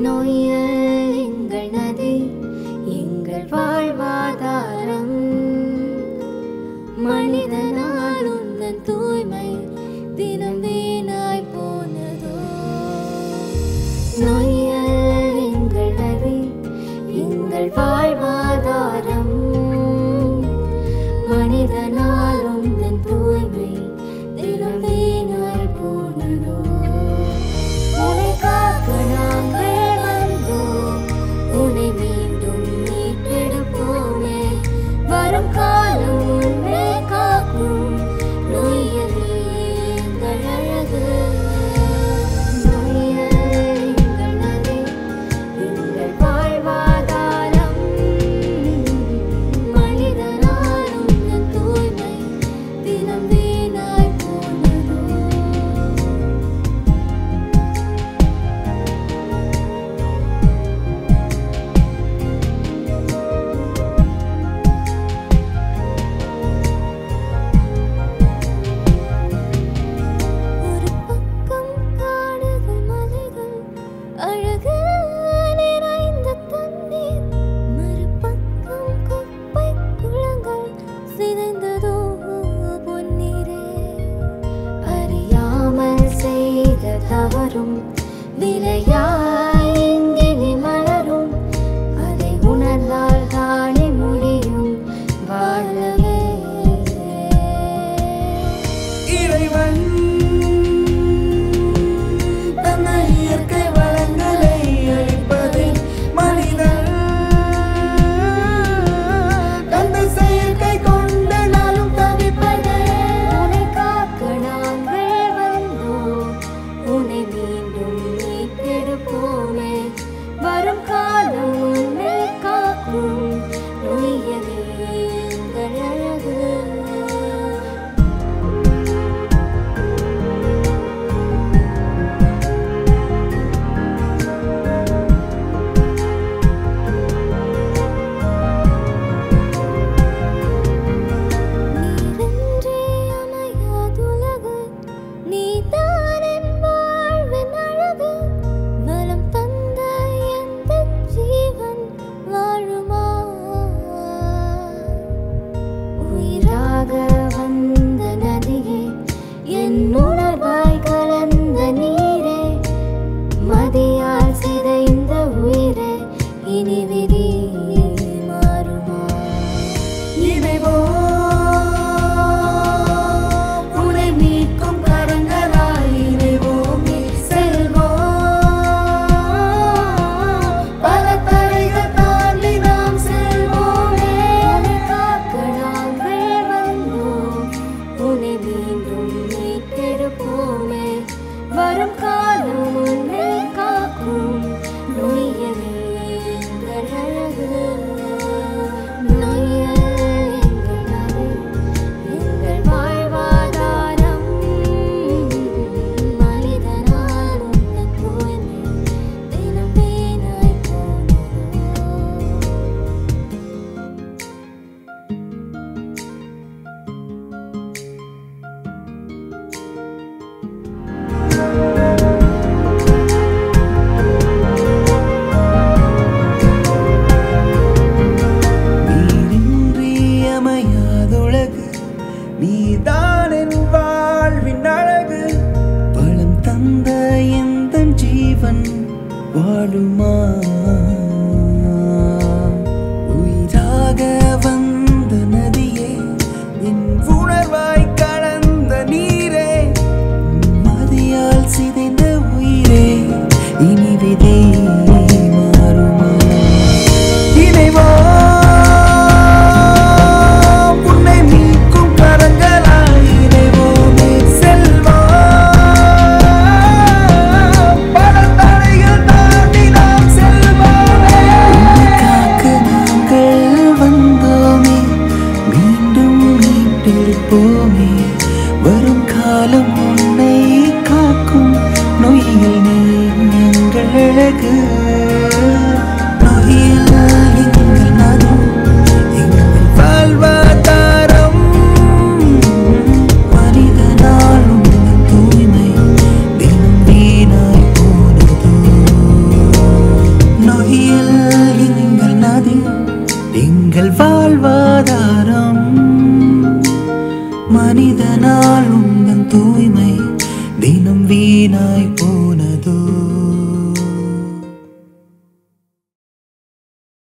Noel எங்கள் நதி, எங்கள் வாழ்வாதாரம். மனிதனால் உந்தன் தூய்மை தினம் வீணாய் போனதோ. நோயல் எங்கள் நதி, எங்கள் வாழ்வாதாரம். மனிதனால் உந்தன் தூய்மை தினம் வீணாய் போனதோ. உன்னை காக்க நாங்கள் வந்தோம், உன்னை மீண்டும் மீட்டெடுப்போமே. வரும் காலம் உன்னை காக்கும், நோயலே எங்கள் அழகு. நோயல் எங்கள் நதி, எங்கள் வாழ்வாதாரம். மனிதனால் உந்தன் தூய்மை தினம் வீணாய் போனதோ. ஒரு பக்கம் காடுகள் மலைகள், அழகு நிறைந்த தண்ணீர். மறுபக்கம் குப்பை குளங்கள், சிதைந்ததோ பொன்னீரே. அறியாமல் செய்த தவறும் விலையாய் இங்கே நீ மலரும். அதை உணர்ந்தால் தானே முடியும் வாழவே. இறைவன் தன்னை இயற்கை வளங்களை அழிப்பதில் மனிதன் தந்த செயற்கை கொண்டு நாளும் தவிப்பதே. உன்னை காக்க நாங்கள் வந்தோம், உன்னை மீண்டும் மீட்டெடுப்போமே. வரும் காலம் உன்னை காக்கும், நோயலே எங்கள் அழகு. நீரின்றி அமையாதுலகு, நீதான் என் வாழ்வின் அழகு. வளம் தந்த எந்தன் ஜீவன் வாழுமா? உயிராக வந்த நதியே, என் உணர்வாய் கலந்த நீரே. மதியால் சிதைந்த உயிரே, இனி விதி மாறுமா? இறைவோ உன்னை மீட்கும் கரங்களாய் இறைவோமே செல்வோம். பல தடைகள் தாண்டி நாம் செல்வோமே. உன்னை காக்க நாங்கள் வந்தோம், உன்னை மீண்டும் மீட்டெடுப்போமே. வரும் காலம் உன்னை காக்கும், நோயலே எங்கள் அழகு. நோயல் எங்கள் நதி, எங்கள் வாழ்வாதாரம். மனிதனால் உந்தன் தூய்மை தினம் வீணாய் போனதோ. நீரின்றி அமையாதுலகு, நீதான் என் வாழ்வின் அழகு. பலம் தந்த எந்தன் ஜீவன் வாழுமா? உயிராக வந்த நதியே, என் உணர்வாய் கலந்த நீரே. மதியால் சிதைந்த உயிரே, இனி விதி மாறுமா? இறைவா உன்னை மீட்கும் கரங்களாய் இறைவோமே செல்வோம். பல தடைகள் தாண்டி நாம் செல்வோமே. உன்னை காக்க நாங்கள் வந்தோமே, மீண்டும் மீட்டெடுப்போமே. எங்கள் வாழ்வாதாரம். மனிதனால் உந்தன் தூய்மை தினம் வீணாய் போ